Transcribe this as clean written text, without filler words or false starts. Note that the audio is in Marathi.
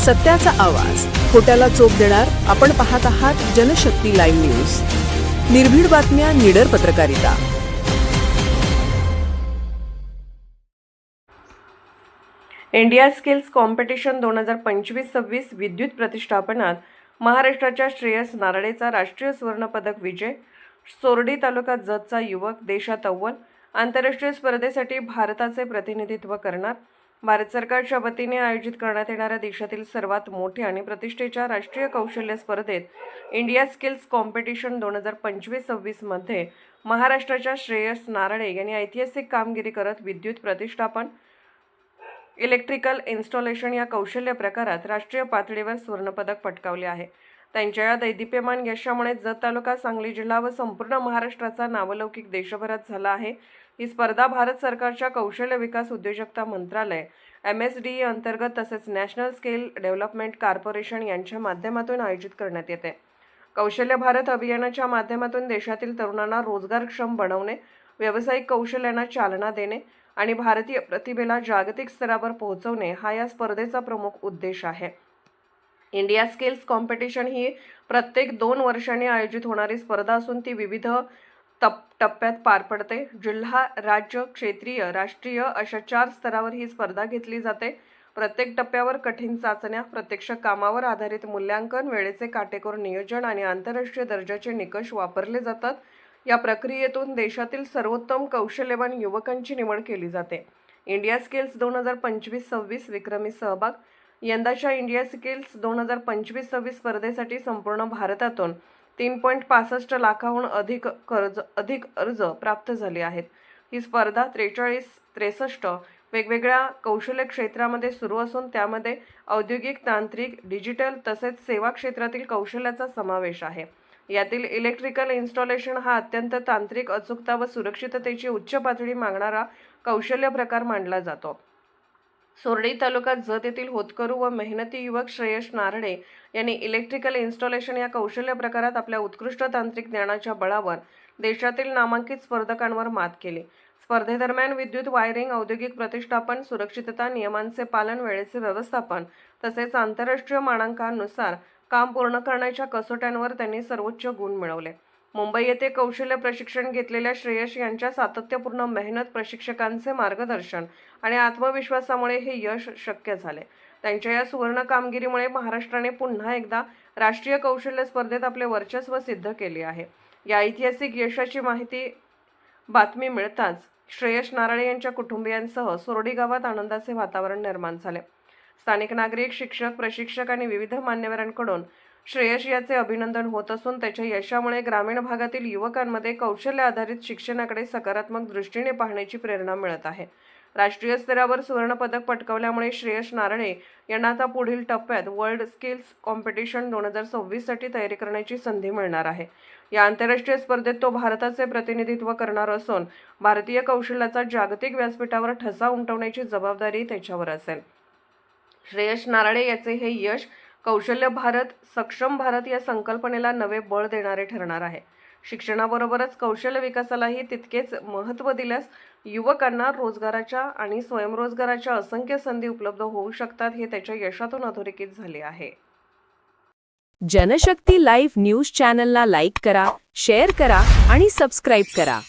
सत्याचा आवाज, खोट्याला चोप देणार. आपण पाहत आहात जनशक्ती लाईव्ह न्यूज. निर्भीड बातम्या, निडर पत्रकारिता. इंडिया स्किल्स कॉम्पिटिशन 2025-26 विद्युत प्रतिष्ठापनात महाराष्ट्राच्या श्रेयस नारळेचा राष्ट्रीय सुवर्णपदक विजय. सोरडी तालुका जतचा युवक देशात अव्वल. आंतरराष्ट्रीय स्पर्धेसाठी भारताचे प्रतिनिधित्व करणार. भारत सरकारच्या वतीने आयोजित करण्यात येणाऱ्या देशातील सर्वात मोठ्या आणि प्रतिष्ठेच्या राष्ट्रीय कौशल्य स्पर्धेत इंडिया स्किल्स कॉम्पिटिशन 2025-26 मध्ये महाराष्ट्राच्या श्रेयस नारळे यांनी ऐतिहासिक कामगिरी करत विद्युत प्रतिष्ठापन, इलेक्ट्रिकल इन्स्टॉलेशन या कौशल्य प्रकारात राष्ट्रीय पातळीवर सुवर्णपदक पटकावले आहे. त्यांच्या या दैदिप्यमान यशामुळे जत तालुका, सांगली जिल्हा व संपूर्ण महाराष्ट्राचा नावलौकिक देशभरात झाला आहे. ही स्पर्धा भारत सरकारच्या कौशल्य विकास उद्योजकता मंत्रालय MSDE अंतर्गत तसेच नॅशनल स्किल डेव्हलपमेंट कॉर्पोरेशन यांच्या माध्यमातून आयोजित करण्यात येते. कौशल्य भारत अभियानाच्या माध्यमातून देशातील तरुणांना रोजगारक्षम बनवणे, व्यावसायिक कौशल्यांना चालना देणे आणि भारतीय प्रतिभेला जागतिक स्तरावर पोहोचवणे हा या स्पर्धेचा प्रमुख उद्देश आहे. इंडिया स्किल्स कॉम्पिटिशन ही प्रत्येक 2 वर्षांनी आयोजित होणारी स्पर्धा असून ती विविध टप्प्यात पार पडते. जिल्हा, राज्य, क्षेत्रीय, राष्ट्रीय अशा 4 स्तरावर ही स्पर्धा घेतली जाते. प्रत्येक टप्प्यावर कठीण चाचण्या, प्रत्यक्ष कामावर आधारित मूल्यांकन, वेळेचे काटेकोर नियोजन आणि आंतरराष्ट्रीय दर्जाचे निकष वापरले जातात. या प्रक्रियेतून देशातील सर्वोत्तम कौशल्यवान युवकांची निवड केली जाते. इंडिया स्किल्स 2025-26 विक्रमी सहभाग. यंदाच्या इंडिया स्किल्स 2025-26 स्पर्धेसाठी संपूर्ण भारतातून 3.65 लाखाहून अधिक अर्ज प्राप्त झाले आहेत. ही स्पर्धा 43-63 वेगवेगळ्या कौशल्य क्षेत्रामध्ये सुरू असून त्यामध्ये औद्योगिक, तांत्रिक, डिजिटल तसेच सेवा क्षेत्रातील कौशल्याचा समावेश आहे. यातील इलेक्ट्रिकल इन्स्टॉलेशन हा अत्यंत तांत्रिक अचूकता व सुरक्षिततेची उच्च पातळी मागणारा कौशल्य प्रकार मानला जातो. सोरडी तालुका जत येथील होतकरू व मेहनती युवक श्रेयस नारळे यांनी इलेक्ट्रिकल इन्स्टॉलेशन या कौशल्य प्रकारात आपल्या उत्कृष्ट तांत्रिक ज्ञानाच्या बळावर देशातील नामांकित स्पर्धकांवर मात केली. स्पर्धेदरम्यान विद्युत वायरिंग, औद्योगिक प्रतिष्ठापन, सुरक्षितता नियमांचे पालन, वेळेचे व्यवस्थापन तसेच आंतरराष्ट्रीय मानकांनुसार काम पूर्ण करण्याच्या कसोट्यांवर त्यांनी सर्वोच्च गुण मिळवले. मुंबई येथे कौशल्य प्रशिक्षण घेतलेल्या श्रेयस यांच्या सातत्यपूर्ण मेहनत, प्रशिक्षकांचे मार्गदर्शन आणि आत्मविश्वासामुळे हे यश शक्य झाले. त्यांच्या या सुवर्ण कामगिरीमुळे महाराष्ट्राने पुन्हा एकदा राष्ट्रीय कौशल्य स्पर्धेत आपले वर्चस्व सिद्ध केले आहे. या ऐतिहासिक यशाची बातमी मिळताच श्रेयस नारळे यांच्या कुटुंबियांसह सोरडी गावात आनंदाचे वातावरण निर्माण झाले. स्थानिक नागरिक, शिक्षक, प्रशिक्षक आणि विविध मान्यवरांकडून श्रेयस याचे अभिनंदन होत असून त्याच्या यशामुळे ग्रामीण भागातील युवकांमध्ये कौशल्य आधारित शिक्षणाकडे सकारात्मक दृष्टीने पाहण्याची प्रेरणा मिळत आहे. राष्ट्रीय स्तरावर सुवर्णपदक पटकावल्यामुळे श्रेयस नारळे यांना आता पुढील टप्प्यात वर्ल्ड स्किल्स कॉम्पिटिशन 2026 साठी तयारी करण्याची संधी मिळणार आहे. या आंतरराष्ट्रीय स्पर्धेत तो भारताचे प्रतिनिधित्व करणार असून भारतीय कौशल्याचा जागतिक व्यासपीठावर ठसा उमटवण्याची जबाबदारी त्याच्यावर असेल. श्रेयस नारळे याचे हे यश कौशल्य भारत, सक्षम भारत या संकल्पनेला नवे बळ देणारे ठरणार आहे. शिक्षणाबरोबरच कौशल्य विकासालाही तितकेच महत्त्व दिल्यास युवकांना रोजगाराच्या आणि स्वयंरोजगाराच्या असंख्य संधी उपलब्ध होऊ शकतात हे त्याच्या यशातून अधोरेखित झाले आहे. जनशक्ती लाईव्ह न्यूज चॅनलला लाईक करा, शेअर करा आणि सबस्क्राईब करा.